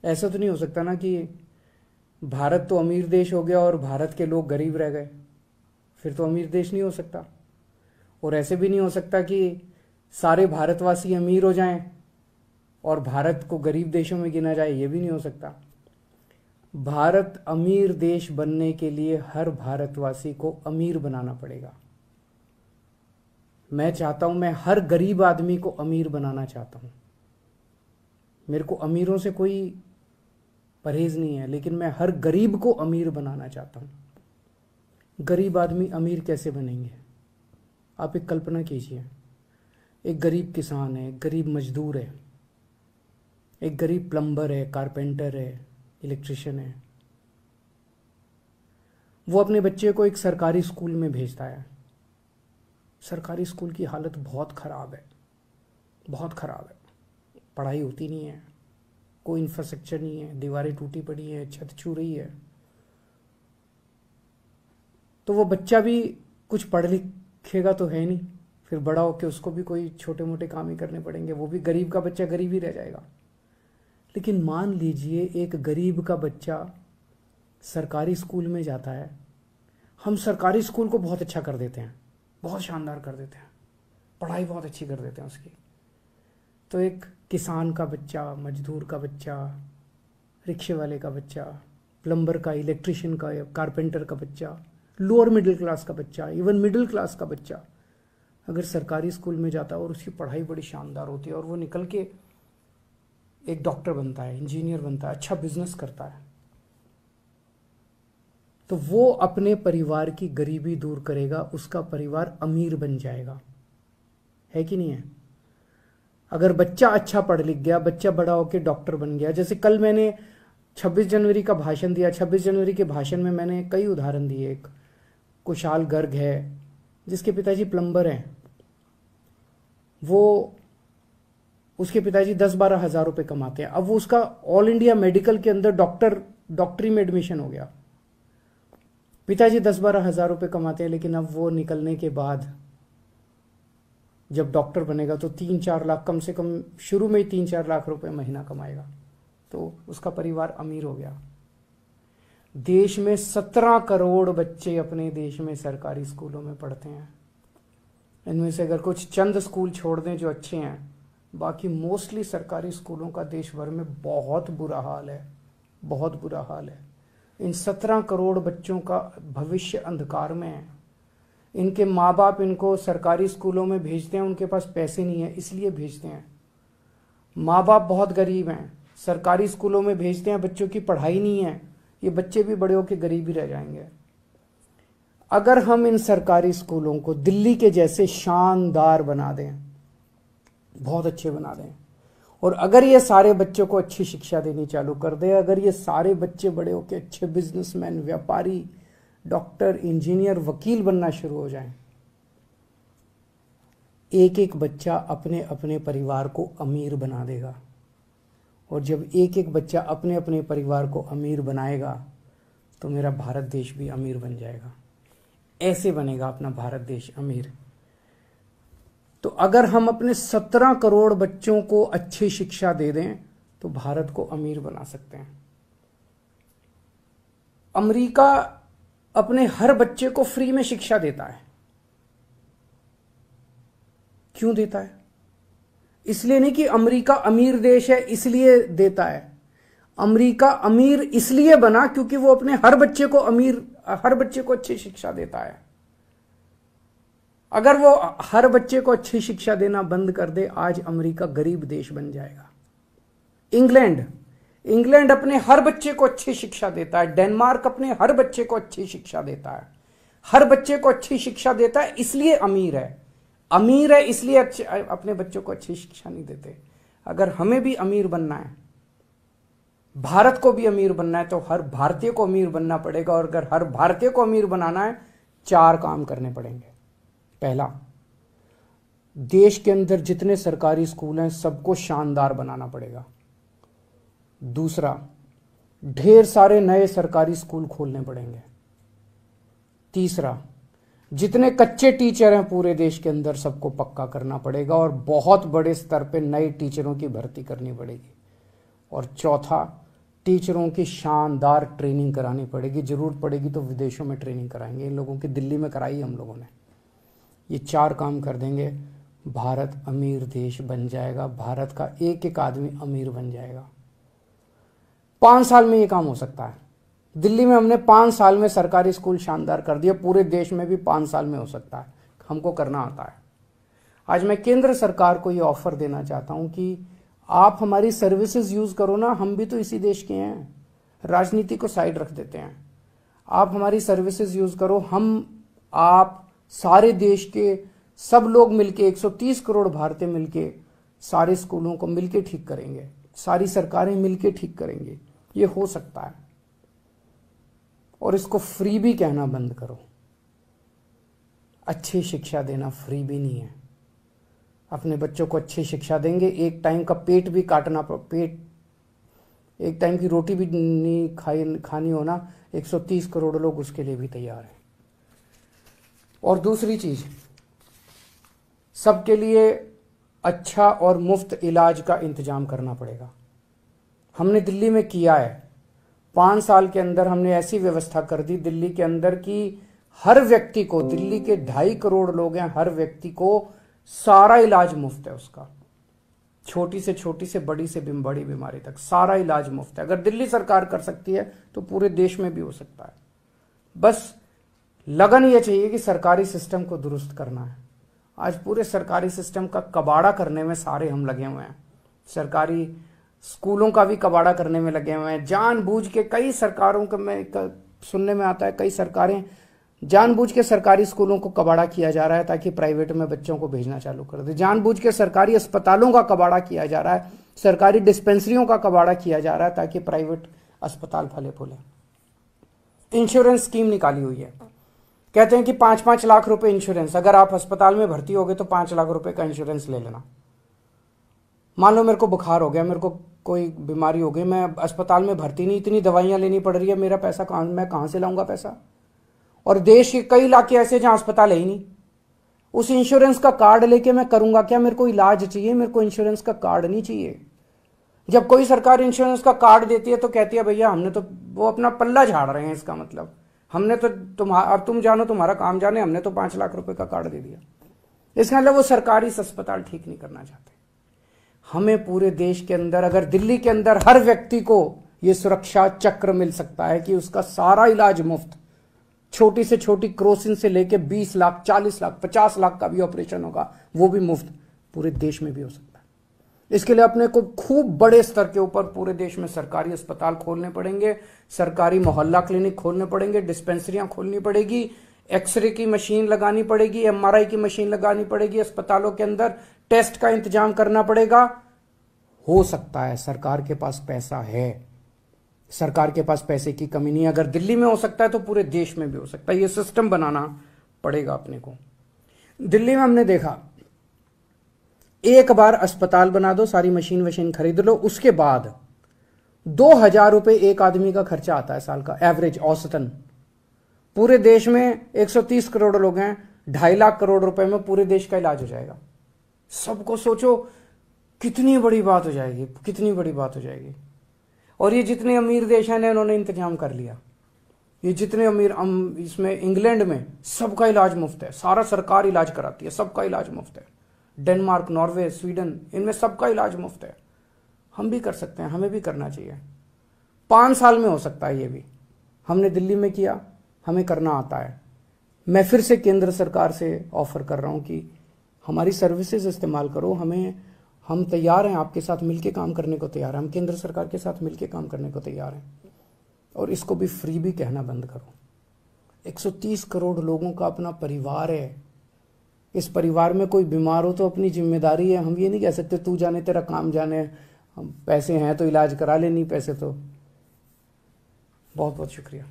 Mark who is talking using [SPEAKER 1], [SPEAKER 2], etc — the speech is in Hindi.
[SPEAKER 1] ऐसा तो नहीं हो सकता ना कि भारत तो अमीर देश हो गया और भारत के लोग गरीब रह गए, फिर तो अमीर देश नहीं हो सकता। और ऐसे भी नहीं हो सकता कि सारे भारतवासी अमीर हो जाएं और भारत को गरीब देशों में गिना जाए, ये भी नहीं हो सकता। भारत अमीर देश बनने के लिए हर भारतवासी को अमीर बनाना पड़ेगा। मैं चाहता हूं, मैं हर गरीब आदमी को अमीर बनाना चाहता हूं। मेरे को अमीरों से कोई परहेज नहीं है, लेकिन मैं हर गरीब को अमीर बनाना चाहता हूं। गरीब आदमी अमीर कैसे बनेंगे? आप एक कल्पना कीजिए, एक गरीब किसान है, एक गरीब मजदूर है, एक गरीब प्लम्बर है, कारपेंटर है, इलेक्ट्रिशियन है। वो अपने बच्चे को एक सरकारी स्कूल में भेजता है। सरकारी स्कूल की हालत बहुत ख़राब है, बहुत ख़राब है। पढ़ाई होती नहीं है, कोई इंफ्रास्ट्रक्चर नहीं है, दीवारें टूटी पड़ी है, छत छू रही है। तो वो बच्चा भी कुछ पढ़ लिखेगा तो है नहीं, फिर बड़ा होकर उसको भी कोई छोटे मोटे काम ही करने पड़ेंगे, वो भी गरीब का बच्चा गरीब ही रह जाएगा। लेकिन मान लीजिए एक गरीब का बच्चा सरकारी स्कूल में जाता है। हम सरकारी स्कूल को बहुत अच्छा कर देते हैं, बहुत शानदार कर देते हैं, पढ़ाई बहुत अच्छी कर देते हैं उसकी। तो एक किसान का बच्चा, मजदूर का बच्चा, रिक्शे वाले का बच्चा, प्लम्बर का, इलेक्ट्रिशियन का, कारपेंटर का बच्चा, लोअर मिडिल क्लास का बच्चा, इवन मिडिल क्लास का बच्चा अगर सरकारी स्कूल में जाता है और उसकी पढ़ाई बड़ी शानदार होती है और वो निकल के एक डॉक्टर बनता है, इंजीनियर बनता है, अच्छा बिजनेस करता है, तो वो अपने परिवार की गरीबी दूर करेगा, उसका परिवार अमीर बन जाएगा। है कि नहीं है? अगर बच्चा अच्छा पढ़ लिख गया, बच्चा बड़ा होकर डॉक्टर बन गया। जैसे कल मैंने 26 जनवरी का भाषण दिया। 26 जनवरी के भाषण में मैंने कई उदाहरण दिए। एक कुशाल गर्ग है जिसके पिताजी प्लम्बर हैं, वो उसके पिताजी 10-12 हज़ार रुपये कमाते हैं। अब वो उसका ऑल इंडिया मेडिकल के अंदर डॉक्टरी में एडमिशन हो गया। पिताजी 10-12 हज़ार रुपये कमाते हैं, लेकिन अब वो निकलने के बाद जब डॉक्टर बनेगा तो 3-4 लाख, कम से कम शुरू में ही 3-4 लाख रुपए महीना कमाएगा, तो उसका परिवार अमीर हो गया। देश में 17 करोड़ बच्चे अपने देश में सरकारी स्कूलों में पढ़ते हैं। इनमें से अगर कुछ चंद स्कूल छोड़ दें जो अच्छे हैं, बाकी मोस्टली सरकारी स्कूलों का देश भर में बहुत बुरा हाल है, बहुत बुरा हाल है। इन 17 करोड़ बच्चों का भविष्य अंधकार में है। इनके माँ बाप इनको सरकारी स्कूलों में भेजते हैं, उनके पास पैसे नहीं है इसलिए भेजते हैं। माँ बाप बहुत गरीब हैं, सरकारी स्कूलों में भेजते हैं, बच्चों की पढ़ाई नहीं है, ये बच्चे भी बड़े होकर गरीब ही रह जाएंगे। अगर हम इन सरकारी स्कूलों को दिल्ली के जैसे शानदार बना दें, बहुत अच्छे बना दें, और अगर ये सारे बच्चों को अच्छी शिक्षा देनी चालू कर दें, अगर ये सारे बच्चे बड़े होकर अच्छे बिजनेसमैन, व्यापारी, डॉक्टर, इंजीनियर, वकील बनना शुरू हो जाएं, एक एक बच्चा अपने अपने परिवार को अमीर बना देगा। और जब एक एक बच्चा अपने अपने परिवार को अमीर बनाएगा तो मेरा भारत देश भी अमीर बन जाएगा। ऐसे बनेगा अपना भारत देश अमीर। तो अगर हम अपने 17 करोड़ बच्चों को अच्छी शिक्षा दे दें तो भारत को अमीर बना सकते हैं। अमेरिका अपने हर बच्चे को फ्री में शिक्षा देता है। क्यों देता है? इसलिए नहीं कि अमेरिका अमीर देश है इसलिए देता है। अमेरिका अमीर इसलिए बना क्योंकि वो अपने हर बच्चे को अच्छी शिक्षा देता है। अगर वो हर बच्चे को अच्छी शिक्षा देना बंद कर दे, आज अमेरिका गरीब देश बन जाएगा। इंग्लैंड अपने हर बच्चे को अच्छी शिक्षा देता है। डेनमार्क अपने हर बच्चे को अच्छी शिक्षा देता है। हर बच्चे को अच्छी शिक्षा देता है इसलिए अमीर है। अमीर है इसलिए अपने बच्चों को अच्छी शिक्षा नहीं देते। अगर हमें भी अमीर बनना है, भारत को भी अमीर बनना है, तो हर भारतीय को अमीर बनना पड़ेगा। और अगर हर भारतीय को अमीर बनाना है, 4 काम करने पड़ेंगे। पहला, देश के अंदर जितने सरकारी स्कूल हैं सबको शानदार बनाना पड़ेगा। दूसरा, ढेर सारे नए सरकारी स्कूल खोलने पड़ेंगे। तीसरा, जितने कच्चे टीचर हैं पूरे देश के अंदर सबको पक्का करना पड़ेगा और बहुत बड़े स्तर पे नए टीचरों की भर्ती करनी पड़ेगी। और चौथा, टीचरों की शानदार ट्रेनिंग करानी पड़ेगी, जरूरत पड़ेगी तो विदेशों में ट्रेनिंग कराएंगे। इन लोगों की दिल्ली में कराई हम लोगों ने। ये 4 काम कर देंगे, भारत अमीर देश बन जाएगा, भारत का एक एक आदमी अमीर बन जाएगा। 5 साल में ये काम हो सकता है। दिल्ली में हमने 5 साल में सरकारी स्कूल शानदार कर दिया, पूरे देश में भी 5 साल में हो सकता है, हमको करना आता है। आज मैं केंद्र सरकार को ये ऑफर देना चाहता हूं कि आप हमारी सर्विसेज यूज करो ना, हम भी तो इसी देश के हैं, राजनीति को साइड रख देते हैं। आप हमारी सर्विसेज यूज करो, हम आप सारे देश के सब लोग मिलके 130 करोड़ भारतीय मिलके सारे स्कूलों को मिलके ठीक करेंगे, सारी सरकारें मिलके ठीक करेंगे। ये हो सकता है। और इसको फ्री भी कहना बंद करो। अच्छी शिक्षा देना फ्री भी नहीं है। अपने बच्चों को अच्छी शिक्षा देंगे, एक टाइम का पेट भी काटना, एक टाइम की रोटी भी नहीं खानी होना, 130 करोड़ लोग उसके लिए भी तैयार हैं। और दूसरी चीज, सबके लिए अच्छा और मुफ्त इलाज का इंतजाम करना पड़ेगा। हमने दिल्ली में किया है। 5 साल के अंदर हमने ऐसी व्यवस्था कर दी दिल्ली के अंदर कि हर व्यक्ति को, दिल्ली के 2.5 करोड़ लोग हैं, हर व्यक्ति को सारा इलाज मुफ्त है उसका। छोटी से बड़ी बीमारी तक सारा इलाज मुफ्त है। अगर दिल्ली सरकार कर सकती है तो पूरे देश में भी हो सकता है। बस लगन ये चाहिए कि सरकारी सिस्टम को दुरुस्त करना है। आज पूरे सरकारी सिस्टम का कबाड़ा करने में सारे हम लगे हुए हैं। सरकारी स्कूलों का भी कबाड़ा करने में लगे हुए हैं। जानबूझ के कई सरकारों को सुनने में आता है, कई सरकारें जानबूझ के सरकारी स्कूलों को कबाड़ा किया जा रहा है ताकि प्राइवेट में बच्चों को भेजना चालू कर दे। जानबूझ के सरकारी अस्पतालों का कबाड़ा किया जा रहा है, सरकारी डिस्पेंसरियों का कबाड़ा किया जा रहा है ताकि प्राइवेट अस्पताल फले फूले। इंश्योरेंस स्कीम निकाली हुई है, कहते हैं कि 5-5 लाख रुपए इंश्योरेंस, अगर आप अस्पताल में भर्ती हो गए तो 5 लाख रुपए का इंश्योरेंस ले लेना। मान लो मेरे को बुखार हो गया, मेरे को कोई बीमारी हो गई, मैं अस्पताल में भर्ती नहीं, इतनी दवाइयां लेनी पड़ रही है, मेरा पैसा मैं कहां से लाऊंगा पैसा? और देश के कई इलाके ऐसे जहां अस्पताल है ही नहीं। उस इंश्योरेंस का कार्ड लेके मैं करूंगा क्या? मेरे को इलाज चाहिए, मेरे को इंश्योरेंस का कार्ड नहीं चाहिए। जब कोई सरकार इंश्योरेंस का कार्ड देती है तो कहती है भैया हमने तो, वो अपना पल्ला झाड़ रहे हैं, इसका मतलब हमने तो अब तुम जानो, तुम्हारा काम जाने, हमने तो 5 लाख रुपए का कार्ड दे दिया। इसका मतलब वो सरकारी अस्पताल ठीक नहीं करना चाहते। हमें पूरे देश के अंदर, अगर दिल्ली के अंदर हर व्यक्ति को यह सुरक्षा चक्र मिल सकता है कि उसका सारा इलाज मुफ्त, छोटी से छोटी क्रोसिन से लेके 20 लाख, 40 लाख, 50 लाख का भी ऑपरेशन होगा, वो भी मुफ्त पूरे देश में भी हो सकता है। इसके लिए अपने को खूब बड़े स्तर के ऊपर पूरे देश में सरकारी अस्पताल खोलने पड़ेंगे, सरकारी मोहल्ला क्लिनिक खोलने पड़ेंगे, डिस्पेंसरियां खोलनी पड़ेगी, एक्सरे की मशीन लगानी पड़ेगी, MRI की मशीन लगानी पड़ेगी, अस्पतालों के अंदर टेस्ट का इंतजाम करना पड़ेगा। हो सकता है, सरकार के पास पैसा है, सरकार के पास पैसे की कमी नहीं है। अगर दिल्ली में हो सकता है तो पूरे देश में भी हो सकता है। ये सिस्टम बनाना पड़ेगा अपने को। दिल्ली में हमने देखा, एक बार अस्पताल बना दो, सारी मशीन वशीन खरीद लो, उसके बाद 2000 रुपए एक आदमी का खर्चा आता है साल का, एवरेज, औसतन। पूरे देश में 130 करोड़ लोग हैं, 2.5 लाख करोड़ रुपए में पूरे देश का इलाज हो जाएगा। सबको सोचो कितनी बड़ी बात हो जाएगी, कितनी बड़ी बात हो जाएगी। और ये जितने अमीर देश हैं उन्होंने इंतजाम कर लिया। ये जितने अमीर, इसमें इंग्लैंड में सबका इलाज मुफ्त है, सारा सरकार इलाज कराती है, सबका इलाज मुफ्त है। डेनमार्क, नॉर्वे, स्वीडन, इनमें सबका इलाज मुफ्त है। हम भी कर सकते हैं, हमें भी करना चाहिए। 5 साल में हो सकता है ये भी। हमने दिल्ली में किया, हमें करना आता है। मैं फिर से केंद्र सरकार से ऑफर कर रहा हूं कि हमारी सर्विसेज इस्तेमाल करो। हम तैयार हैं, आपके साथ मिलकर काम करने को तैयार हैं, हम केंद्र सरकार के साथ मिलकर काम करने को तैयार हैं। और इसको भी फ्री भी कहना बंद करो। 130 करोड़ लोगों का अपना परिवार है। इस परिवार में कोई बीमार हो तो अपनी जिम्मेदारी है। हम ये नहीं कह सकते तू जाने तेरा काम जाने, पैसे हैं तो इलाज करा ले, नहीं पैसे तो। बहुत बहुत शुक्रिया।